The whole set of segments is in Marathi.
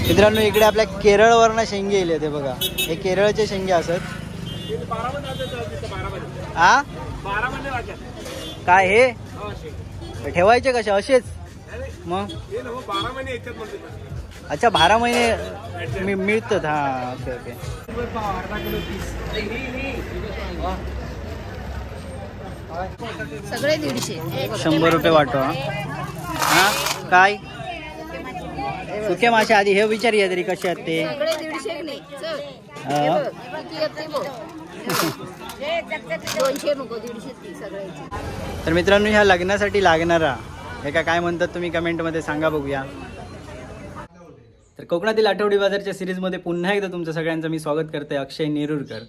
मित्रांनो इकडे आपल्या केरळवरनं शेंगे येले ते बघा, हे केरळचे शेंगे असत. हा काय हे ठेवायचे कसे असेच मग? अच्छा 12 महिने मिळतात. हा ओके ओके. सगळे 150. 100 रुपये वाटो. हा काय सुके मासे आधी हे विचारूया तरी कसे आहेत ते. सगळे 150 नाही. तर मित्रांनो ह्या लग्नासाठी लागणारा हे काय म्हणतात तुम्ही कमेंटमध्ये सांगा बघूया. तर कोकणातील आठवडी बाजारच्या सिरीजमध्ये पुन्हा एकदा तुमचं सगळ्यांचं मी स्वागत करते, अक्षय नेरुरकर.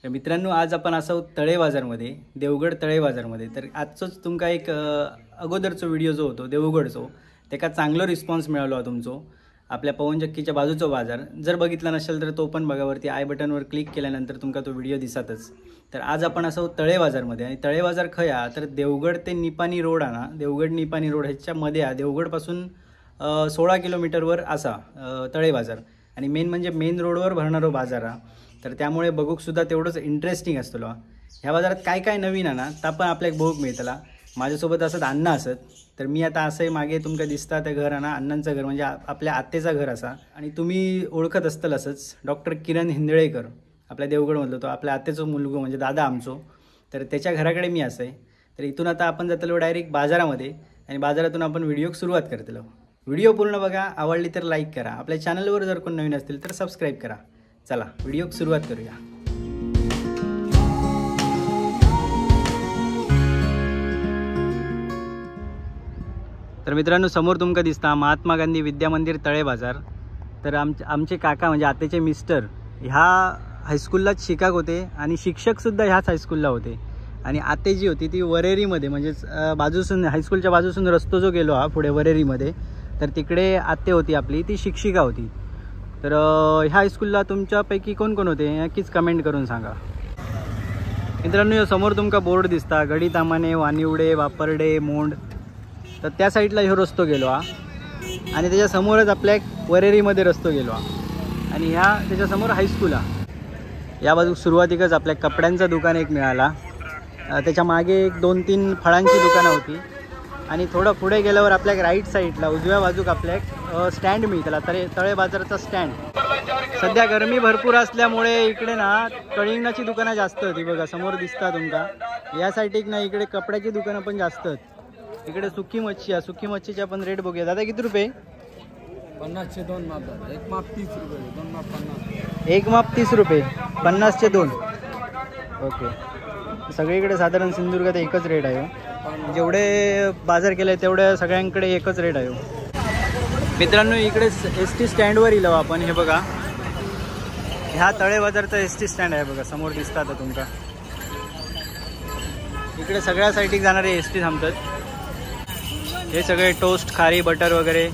तर मित्रांनो आज आपण असो तळे बाजारमध्ये, देवगड तळे बाजारमध्ये. तर आजचोच तुमका एक अगोदरचो व्हिडिओ जो होतो देवगडचो त्याका चांगलो रिस्पॉन्स मिळालो तुमचो. आपल्या पवनचक्कीच्या बाजूचा बाजार जर बघितला नसेल तर तो पण बघा, वरती आय बटनवर क्लिक केल्यानंतर तुमका तो व्हिडिओ दिसतच. तर आज आपण असो तळे बाजारमध्ये, आणि तळे बाजार खया तर देवगड ते निपाणी रोड आहे ना, देवगड निपाणी रोड ह्याच्यामध्ये आहे. देवगडपासून 16 किलोमीटरवर असा तळे बाजार, आणि मेन म्हणजे मेन रोडवर भरणारो बाजार हा. तर त्यामुळे बघूक सुद्धा तेवढंच इंटरेस्टिंग असतो. ह्या बाजारात काय काय नवीन आहे ना तर पण आपल्याला बघूक मिळतला. माझ्यासोबत असत अण्णा असत. तर मी आता असं मागे तुमका दिसता त्या घर आहे ना, अण्णांचं घर म्हणजे आपल्या आत्तेचा घर असा. आणि तुम्ही ओळखत असताल असंच डॉक्टर किरण हिंदळेकर, आपल्या देवगडमधलं, तो आपल्या आत्तेचं मुलगो म्हणजे दादा आमचो. तर त्याच्या घराकडे मी असं आहे. तर इथून आता आपण जातलो डायरेक्ट बाजारामध्ये, आणि बाजारातून आपण व्हिडिओ सुरुवात करतलो. व्हिडिओ पूर्ण बघा, आवडली तर लाईक करा, आपल्या चॅनलवर जर कोण नवीन असतील तर सबस्क्राईब करा. चला व्हिडिओ सुरुवात करूया. तर मित्रांनो समोर तुमका दिसता महात्मा गांधी विद्या मंदिर तळे बाजार. तर आमचे काका म्हणजे आतेचे मिस्टर ह्या हायस्कूललाच शिक्षक होते, आणि शिक्षकसुद्धा ह्याच हायस्कूलला होते. आणि आते जी होती ती वरेरीमध्ये, म्हणजेच बाजूसून हायस्कूलच्या बाजूसून रस्तो जो गेलो हा पुढे वरेरीमध्ये, तर तिकडे आते होती आपली, ती शिक्षिका होती. तर ह्या हायस्कूलला तुमच्यापैकी कोण कोण होते नक्कीच कमेंट करून सांगा. मित्रांनो समोर तुमका बोर्ड दिसता गडी तामाने, वानिवडे, वापरडे, मोंड. तर त्या साईडला ह्यो रस्तो गेलो हा, आणि त्याच्या समोरच आपल्या वरेरीमध्ये रस्तो गेलो हा, आणि ह्या त्याच्यासमोर हायस्कूल हा. या बाजू सुरुवातीकच आपल्या कपड्यांचं दुकान एक मिळाला, त्याच्या मागे एक 2-3 फळांची दुकानं होती, आणि थोडं पुढे गेल्यावर आपल्या राईट साईडला उजव्या बाजूक आपल्या स्टँड मिळतला, तळे बाजाराचा स्टँड. सध्या गरमी भरपूर असल्यामुळे इकडे ना कळिंगणाची दुकानं जास्त होती बघा, समोर दिसता तुमका. या साईडीक ना इकडे कपड्याची दुकानं पण जास्त आहेत. इकडे सुकी मच्छी आहे, सुकी मच्छीचे आपण रेट बघूया. दादा किती रुपये? 50 चे 2 माप, एक माप 30 रुपये, 2 माप 50. एक माप 30 रुपये, 50 चे 2. ओके. सगळीकडे साधारण सिंधुदुर्गात एकच रेट आहे. जेवढे बाजार केले तेवढे सगळ्यांकडे एकच रेट आहे. मित्रांनो इकडे ST स्टँडवर येलो आपण. हे बघा ह्या तळे बाजारचा ST स्टँड आहे बघा, समोर दिसता आता तुमका. इकडे सगळ्या साईडीक जाणारे ST थांबतात. हे सगळे टोस्ट, खारी, बटर वगैरे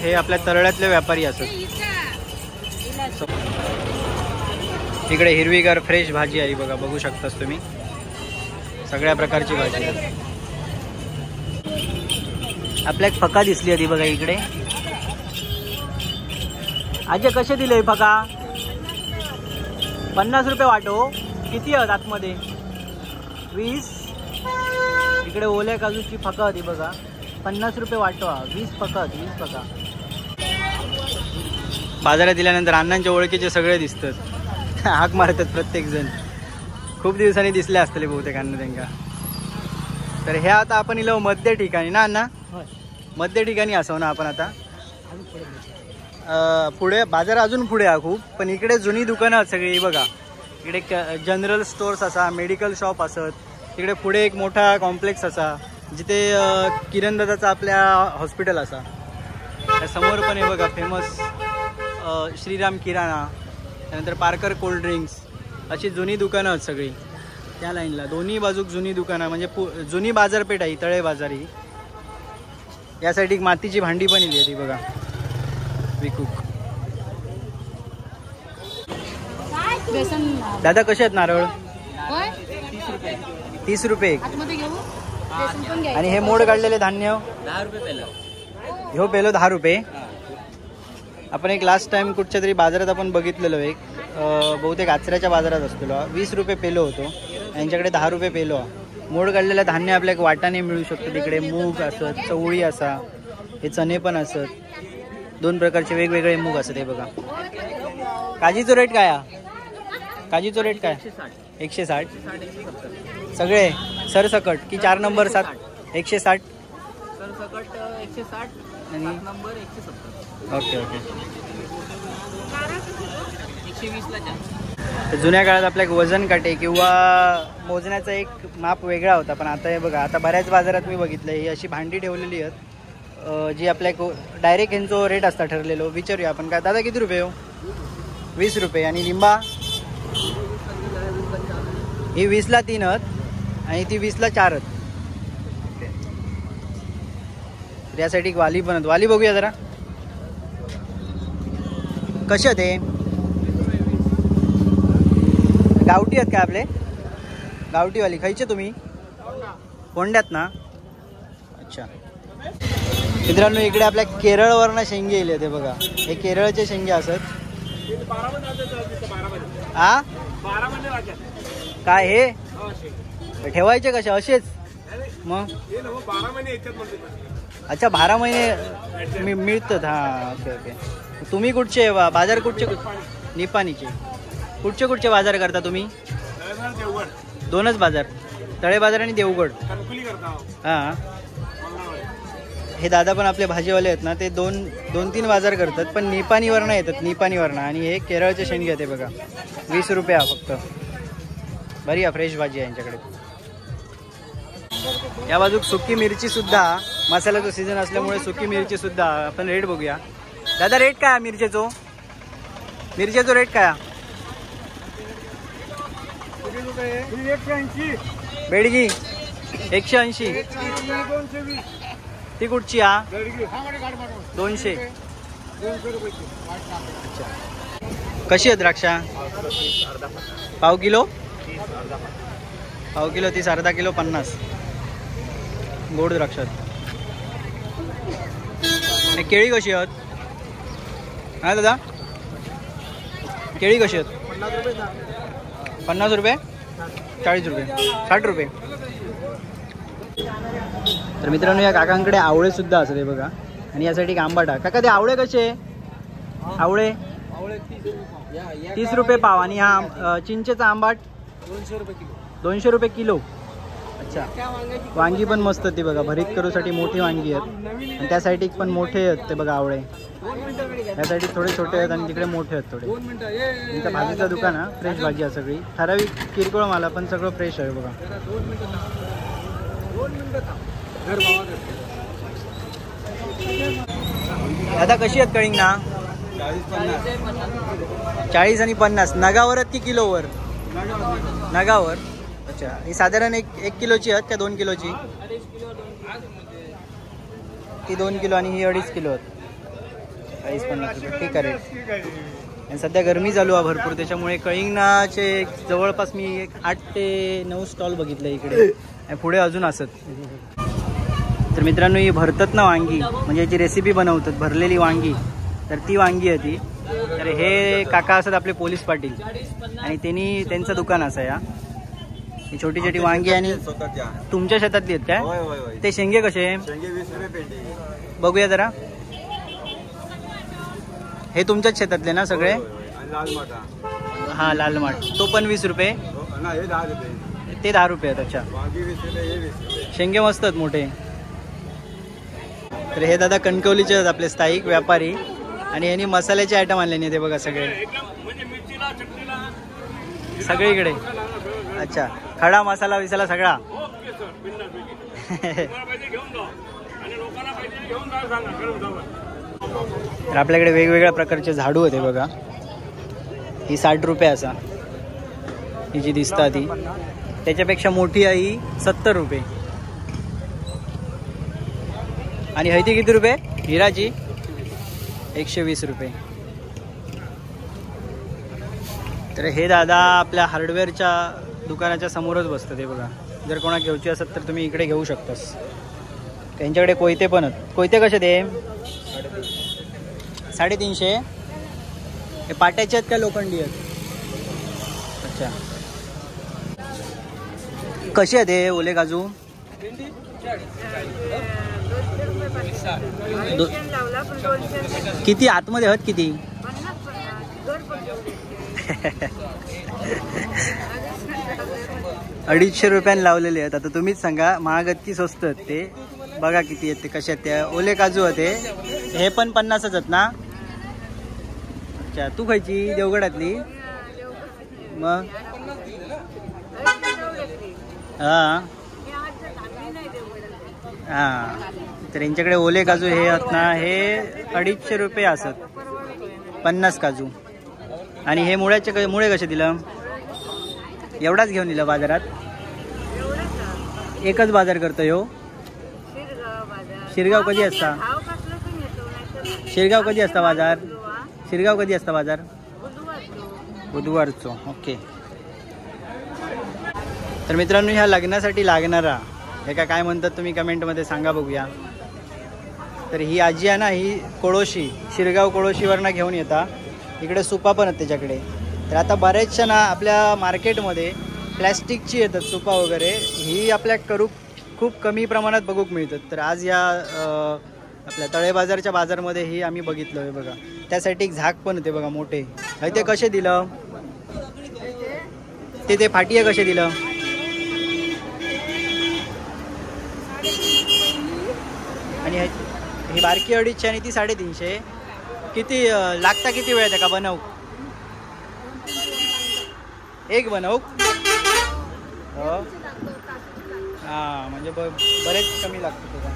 हे आपल्या तळ्यातले व्यापारी असतात. इकडे हिरवीगार फ्रेश भाजी आहे बघा, बघू शकतास तुम्ही, सगळ्या प्रकारची भाजी आहे. आपल्या फका दिसली होती बघा इकडे. आज कसे दिले फका? 50 रुपये वाटो. किती आहेत आतमध्ये? 20. इकडे ओल्या काजूची फका होती बघा, 50 रुपये वाटो. 20 फका, 20 फका. बाजारात दिल्यानंतर अण्णांच्या ओळखीचे सगळे दिसतात, हाक मारतात प्रत्येक जण. खूप दिवसांनी दिसले असतले बहुतेक अण्णा त्यांना. तर ह्या आता आपण इलो मध्य ठिकाणी ना अण्णा, मध्य ठिकाणी असो ना आपण आता. पुढे बाजार अजून पुढे आहे खूप, पण इकडे जुनी दुकानं आहेत सगळी बघा. इकडे जनरल स्टोर्स असा, मेडिकल शॉप असत. तिकडे पुढे एक मोठा कॉम्प्लेक्स असा जिथे किरण दादाचा आपल्या हॉस्पिटल असा. समोर पण हे बघा फेमस श्रीराम किराणा, त्यानंतर पारकर कोल्ड ड्रिंक्स, अशी जुनी दुकानं आहेत सगळी त्या लाईनला. दोन्ही बाजूक जुनी दुकानं, म्हणजे जुनी बाजारपेठ आहे तळे बाजारी. यासाठी मातीची भांडी पण इली ती बघा विकूक. दादा कसे आहेत नारळ? 30 रुपये. आणि हे मोड काढलेले धान्य 10 रुपये पेला. ह्यो पेलो 10 रुपये. आपण एक लास्ट टाइम कुठच्या तरी बाजारात आपण बघितलेलो एक बहुतेक आचऱ्याच्या बाजारात असलेलो 20 रुपये पेलो होतो. यांच्याकडे 10 रुपये पेलो. मोड काढलेलं धान्य आपल्या एक वाटाने मिळू शकतो. तिकडे मूग असत, चवळी असा, हे चणे पण असत, 2 प्रकारचे वेगवेगळे मूग असत. हे बघा. काजीचो रेट काय? काजीचो रेट काय? 160. सगळे सरसकट की 4 नंबर 7 160 सरसकट 160 आणि नंबर 170. Okay okay. 120 ला 4. तर जुन्या काळात आपल्या वजन काटे किंवा मोजण्याचा एक माप वेगळा होता. पण आता हे बघा, आता बऱ्याच बाजारात मी बघितलं ही अशी भांडी ठेवलेली आहेत जी आपल्या डायरेक्ट ह्यांचो रेट असता ठरलेलो. विचारूया आपण. काय दादा किती रुपये हो? 20 रुपये. आणि लिंबा ही 20 ला 3 आहेत आणि ती 20 ला 4 आहेत. तर यासाठी एक वाली पण आहेत. वाली बघूया जरा कसे आहेत. हे गावठी आहेत का आपले? गावठीवाली खायचे तुम्ही? कोंड्यात ना? अच्छा. मित्रांनो इकडे आपल्या केरळवरनं शेंगे येले ते बघा. हे केरळचे शेंगे असत. हा काय हे ठेवायचे कसे असेच मग? अच्छा 12 महिने मिळतात. हा ओके ओके. तुम्ही कुठचे बाजार कुठचे? निपाणीचे. कुठचे कुठचे बाजार करता तुम्ही? 2च बाजार, तळे बाजार आणि देवगड. हां. हे दादा पण आपले भाजीवाले आहेत ना, ते 2-3 बाजार करतात. पण निपाणीवरनं येतात, निपाणीवरनं. आणि हे केरळचे शेंगे आहेत बघा. 20 रुपये फक्त. बरी फ्रेश भाजी आहे यांच्याकडे. या बाजूक सुकी मिरची सुद्धा, मसाल्याचा सीझन असल्यामुळे सुकी मिरची सुद्धा आपण रेट बघूया. दादा रेट काय मिरचीचो? मिरचीचो रेट काय? बेडगी 180. ती कुठची? हा 200. अच्छा. कशी आहे द्राक्षा? पाव किलो? पाव किलो 30, अर्धा किलो 50. गोड द्राक्षात. आणि केळी कशी आहेत? हा दादा केळी कशी आहेत? 50 रुपये, 40 रुपये, 60 रुपये. तर मित्रांनो या काकांकडे आवळे सुद्धा असत आहे बघा. आणि यासाठी एक आंबाटा. काका ते आवळे कसे? आवळे 30 रुपये पाव. आणि हा चिंचेचा आंबाट 200 रुपये किलो. 200 रुपये किलो. अच्छा. वांगी पण मस्त ती बघा. भरीत करूसाठी मोठी वांगी आहेत. आणि त्या साईड पण मोठे आहेत ते बघा आवळे. या साईड थोडे छोटे आहेत आणि तिकडे मोठे आहेत थोडे. इथं भाजीचं दुकान आहे. फ्रेश भाजी आहे सगळी. ठराविक किरकोळ माला पण सगळं फ्रेश आहे बघा. दादा कशी आहेत कळिंग ना? 40 आणि 50. नगावर आहेत की किलोवर? नगावर. अच्छा. ही साधारण एक किलोची आहेत का 2 किलोची? ती 2 किलो आणि ही 2.5 किलो आहेत. 40-50 रुपये. ठीक आहे रेट. आणि सध्या गरमी चालू आहे भरपूर, त्याच्यामुळे कळिंगनाचे जवळपास मी 8 ते 9 स्टॉल बघितले इकडे. आणि पुढे अजून असत. तर मित्रांनो ही भरतात ना वांगी, म्हणजे याची रेसिपी बनवतात भरलेली वांगी. तर ती वांगी आहे ती. तर हे काका असतात आपले पोलीस पाटील. आणि त्यांचं दुकान असं या. ही छोटी छोटी वांगी. आणि तुमच्या शेतातली आहेत काय? ते शेंगे कसे? 20 रुपये पेंडी. बघूया जरा. हे तुमच्याच शेतातले ना सगळे? हा लाल माठ तो पण 20 रुपये. ते 10 रुपये आहेत. अच्छा. शेंगे मस्त आहेत मोठे. तर हे दादा कणकवलीचे आहेत आपले स्थायिक व्यापारी. आणि यांनी मसाल्याचे आयटम आणले नाही ते बघा सगळे सगळीकडे. अच्छा. खडा मसाला विसाला सगळा. तर आपल्याकडे वेगवेगळ्या प्रकारचे झाडू होते बघा. ही 60 रुपये असा. ही जी दिसता ती त्याच्यापेक्षा मोठी आहे ही 70 रुपये. आणि हयती किती रुपये? हिराची 120 रुपये. तर हे दादा आपल्या हार्डवेअरच्या दुकानाच्या समोरच बसतं ते बघा. जर कोणा घेऊची असेल तर तुम्ही इकडे घेऊ शकतास. त्यांच्याकडे कोयते पण आहेत. कोयते कसे ते? 350. हे पाट्याचे आहेत का लोखंडी आहेत? अच्छा. कसे आहेत हे ओले काजू? किती आतमध्ये आहेत किती? 250 रुपयाने लावलेले आहेत. आता तुम्हीच सांगा महाग आहेत की स्वस्त आहेत ते. बघा किती आहेत ते, कसे आहेत ते ओले काजू होते. हे पण 50च आहेत ना? अच्छा. तू खायची देवगडातली मग? हां हां. तर यांच्याकडे ओले काजू हे आहेत ना, हे 250 रुपये असत 50 काजू. आणि हे मुळे कसे दिलं? एवढाच घेऊन दिलं बाजारात? एकच बाजार करतो ह्यो? शिरगाव कधी असता? शिरगाव कधी असता बाजार? शिरगाव कधी असता बाजार? बुधवारचो. ओके. तर मित्रांनो, ह्या लग्नासाठी लागणारा हे काय म्हणतात तुम्ही कमेंटमध्ये सांगा बघूया. तर ही आजी आहे ना, ही कोळोशी, शिरगाव कोळोशीवरनं घेऊन येता. इकडे सुपा पण आहेत त्याच्याकडे. तर आता बऱ्याचशा ना आपल्या मार्केटमध्ये प्लॅस्टिकची येतात सुपा वगैरे. ही आपल्या खूप कमी प्रमाणात बघूक मिळतात. तर आज या आपल्या तळे बाजारच्या बाजारमध्ये ही आम्ही बघितलं आहे बघा. त्यासाठी एक झाक पण होते बघा मोठे. ते कसे दिलं? ते फाटी आहे कसे दिलं? आणि ही बारकी 250 आणि ती 350. किती लागता? किती वेळ आहे का बनवू? एक बनवू? हो. हां, म्हणजे बरेच कमी लागतं त्याचा.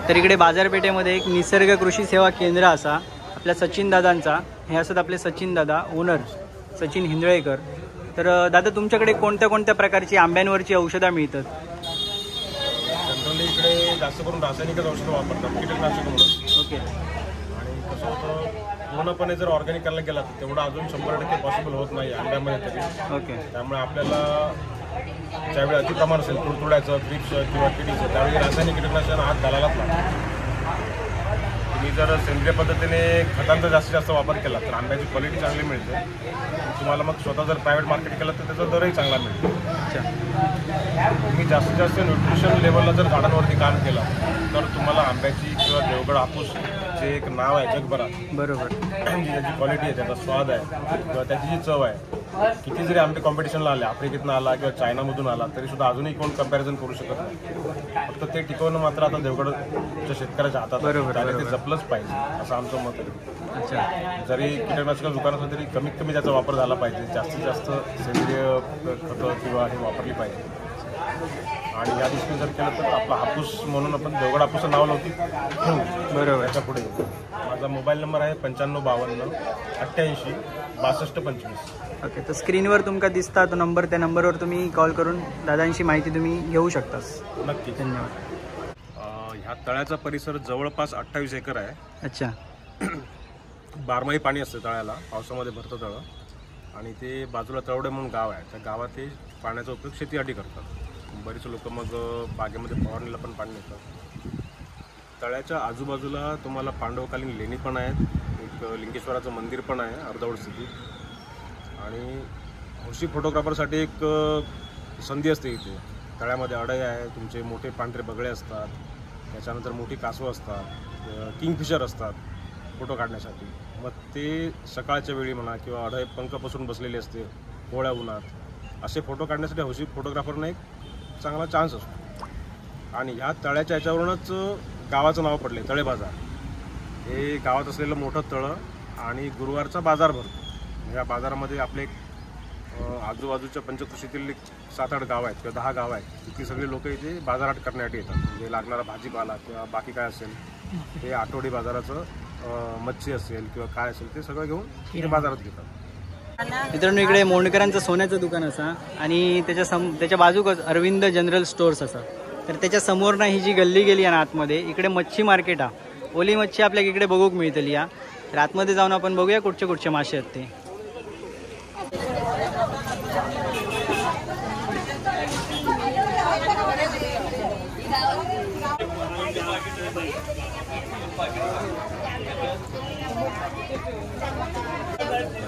तर इकडे बाजारपेठेमध्ये एक निसर्ग कृषी सेवा केंद्र असा आपल्या सचिन दादांचा. हे असतात आपले सचिन दादा, ओनर सचिन हिंदळेकर. तर दादा तुमच्याकडे कोणत्या कोणत्या प्रकारची आंब्यांवरची औषधं मिळतात? जनरली इकडे जास्त करून रासायनिकच औषधं वापरतात, कीटकनाशक म्हणून. ओके. आणि कसं होतं, पूर्णपणे जर ऑर्गॅनिक करायला गेला तर तेवढं अजून 100% पॉसिबल होत नाही आंब्यामध्ये तरी. ओके. त्यामुळे आपल्याला ज्यावेळी अतिप्रमाण असेल तुडतुड्याचं, थ्रिप्स किंवा किडीचं, त्यावेळी रासायनिक कीटकनाशक हात घालायलाच लागतो. तुम्ही जर सेंद्रिय पद्धतीने खतांचा जास्तीत जास्त वापर केला तर आंब्याची क्वालिटी चांगली मिळते. तुम्हाला मग स्वतः जर प्रायव्हेट मार्केट केलं तर त्याचा दरही चांगला मिळतो. तुम्ही जास्तीत जास्त न्यूट्रिशन लेवलला जर झाडांवरती काम केलं तर तुम्हाला आंब्याची किंवा देवगड हापूसचे एक नाव आहे जगभरात. बरोबर. त्याची क्वालिटी आहे, त्याचा स्वाद आहे किंवा त्याची जी चव आहे, किती जरी आंबे कॉम्पिटिशनला आले, आफ्रिकेतनं आला किंवा चायनामधून आला तरी सुद्धा अजूनही कोण कंपॅरिझन करू शकत नाही. फक्त ते टिकवणं मात्र आता देवगडच्या शेतकऱ्याच्या हातात आहे. त्याने ते जपलंच पाहिजे असं आमचं मत आहे. अच्छा. जरी कीटकनाशक दुकान असलं तरी कमीत कमी त्याचा वापर झाला पाहिजे. जास्तीत जास्त सेंद्रिय खतं किंवा हे वापरली पाहिजे. आणि या दृष्टीने जर केलं तर आपला हापूस म्हणून आपण देवगड हापूसचं नाव लावतो. बरोबर. त्याच्या पुढे माझा मोबाईल नंबर आहे 9552 88 62 25. ओके. तर स्क्रीनवर तुमका दिसता तो नंबर, त्या नंबरवर तुम्ही कॉल करून दादांची माहिती तुम्ही घेऊ शकतास. नक्की. धन्यवाद. ह्या तळ्याचा परिसर जवळपास 28 एकर आहे. अच्छा. 12माही पाणी असतं तळ्याला, पावसामध्ये भरतं तळं. आणि ते बाजूला तळवडे म्हणून गाव आहे, त्या गावात ते पाण्याचा उपयोग शेतीसाठी करतात. बरेच लोक मग बागेमध्ये फवारणीला पण पाणी नेतात. तळ्याच्या आजूबाजूला तुम्हाला पांडवकालीन लेणी पण आहेत, एक लिंगेश्वराचं मंदिर पण आहे अर्धवट स्थितीत. आणि हौशी फोटोग्राफरसाठी एक संधी असते इथे. तळ्यामध्ये अडई आहे, तुमचे मोठे पांढरे बगळे असतात, त्याच्यानंतर मोठी कासवं असतात, किंगफिशर असतात फोटो काढण्यासाठी. मग ते सकाळच्या वेळी म्हणा किंवा अडई पंख पसरून बसलेले असते कोवळ्या उन्हात, असे फोटो काढण्यासाठी हौशी फोटोग्राफरना एक चांगला चान्स असतो. आणि ह्या तळ्याच्या ह्याच्यावरूनच गावाचं नाव पडले तळे बाजार. हे गावात असलेलं मोठं तळं आणि गुरुवारचा बाजार भरतो. या बाजारामध्ये आपले आजूबाजूच्या पंचकृषीतील 7-8 गाव आहेत किंवा 10 गाव आहेत. तिथली सगळी लोक इथे बाजारहाट करण्यासाठी येतात. म्हणजे लागणारा भाजीपाला किंवा बाकी काय असेल हे आठवडी बाजाराचं, मच्छी असेल किंवा काय असेल ते सगळं घेऊन इथे बाजारात घेतात. मित्रांनो इकडे मोंडकरांचं सोन्याचं दुकान असा आणि त्याच्या बाजूकच अरविंद जनरल स्टोर्स असा. तर त्याच्या समोरनं ही जी गल्ली गेली आहे ना आतमध्ये, इकडे मच्छी मार्केट हा. ओली मच्छी आपल्याला इकडे बघूक मिळतली या. तर आतमध्ये जाऊन आपण बघूया कुठचे कुठचे मासे आहेत ते.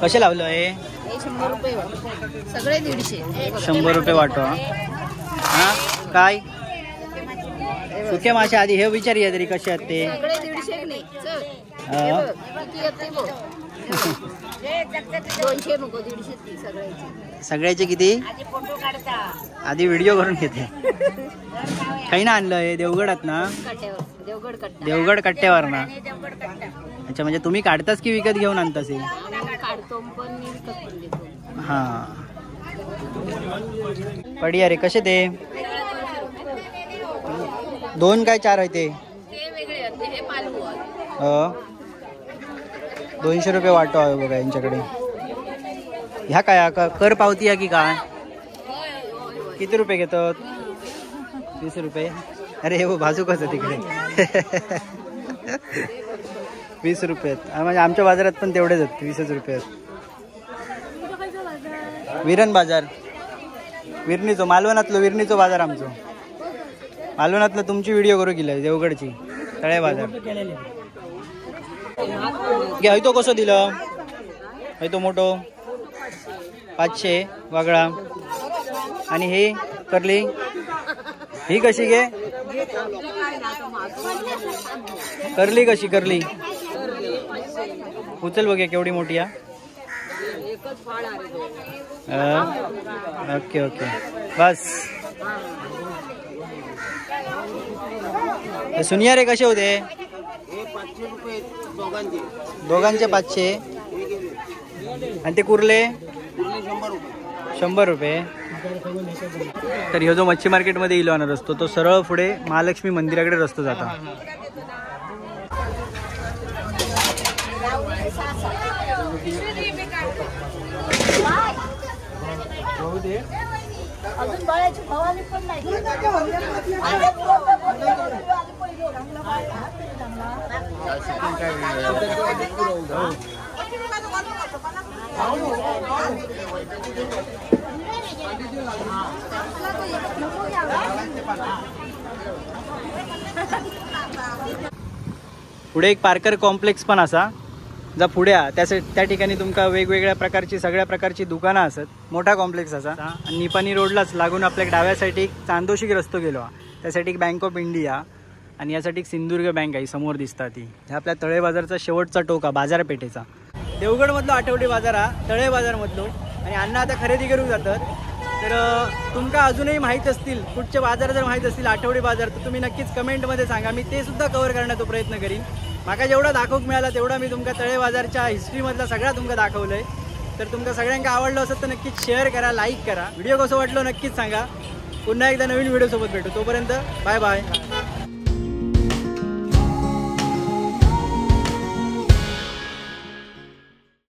कसे लावलं आहे? 100 रुपये सगळे 150. 100 रुपये वाटो. हा काय सुके मासे आधी हे विचारूया तरी कसे आहेत ते. सगळे 150 नाही. किती येते बघ. 200 नको 150 सगळ्याची. सगळ्याचे किती? आधी फोटो काढता, आधी व्हिडिओ करून घेते. काही ना आणलं हे देवगडात ना? कट्ट्यावर देवगड कट्टा. देवगड कट्ट्यावर ना? देवगड कट्टा. अच्छा, म्हणजे तुम्ही काढताच की विकत घेऊन आणतास? काढतो पण मी विकत पण घेतो. हा. पडी अरे कसे ते? 2 काय 4 आहे ते? ते वेगळे असते, हे पालू आहे. 200 रुपये वाटो आहे बघा यांच्याकडे. ह्या काय कर पावती आहे की काय? किती रुपये घेतात? 20 रुपये. अरे हे बाजू कसं तिकडे 20 रुपये आहेत. म्हणजे आमच्या बाजारात पण तेवढेच आहेत, 20 रुपये आहेत. विरण बाजार, विरणीचो मालवणातलो विरणीचो बाजार आमचो. मालवणातलं तुमची व्हिडिओ करू गेलाय देवगडची तळे बाजार. हय तो कसो दिलं? हय तो मोठो 500 वागळा. आणि हे करली ही कशी घे? करली कशी? करली उचल बघे केवढी मोठी आहे. ओके ओके बस. सुनिया रे कसे होते? दोघांचे 500. आणि ते कुर्ले 100 रुपये. तर ह्यो जो मच्छी मार्केटमध्ये इलो आणत असतो तो सरळ पुढे महालक्ष्मी मंदिराकडे रस्तो जाता. अजून बाळाची भवानी पण नाही. पुढे एक पार्कर कॉम्प्लेक्स पण असा जा पुढे त्या ठिकाणी तुमका वेगवेगळ्या प्रकारची सगळ्या प्रकारची दुकानं असत. मोठा कॉम्प्लेक्स असा आणि निपाणी रोडलाच लागून आपल्या डाव्या साईड एक चांदोशी रस्तो गेलो. त्यासाठी एक बँक ऑफ इंडिया आणि यासाठी एक सिंधुदुर्ग बँक आहे समोर दिसता ती. ह्या आपल्या तळे बाजारचा शेवटचा टोका बाजारपेठेचा. देवगडमधलो आठवडी बाजार हा तळे बाजारमधलो. आणि अण्णा आता खरेदी करून जातात. तर तुमका अजूनही माहीत असतील कुठचे बाजार जर माहीत असतील आठवडी बाजार तर तुम्ही नक्कीच कमेंटमध्ये सांगा. मी ते सुद्धा कव्हर करण्याचा प्रयत्न करीन. माका जेवढा दाखवूक मिळाला तेवढा मी तुमका तळे बाजारच्या हिस्ट्रीमधला सगळा तुमका दाखवलंय. तर तुमका सगळ्यांना आवडलं असेल तर नक्कीच शेअर करा, लाईक करा. व्हिडिओ कसं वाटलं नक्कीच सांगा. पुन्हा एकदा नवीन व्हिडिओ सोबत भेटू. तोपर्यंत बाय बाय.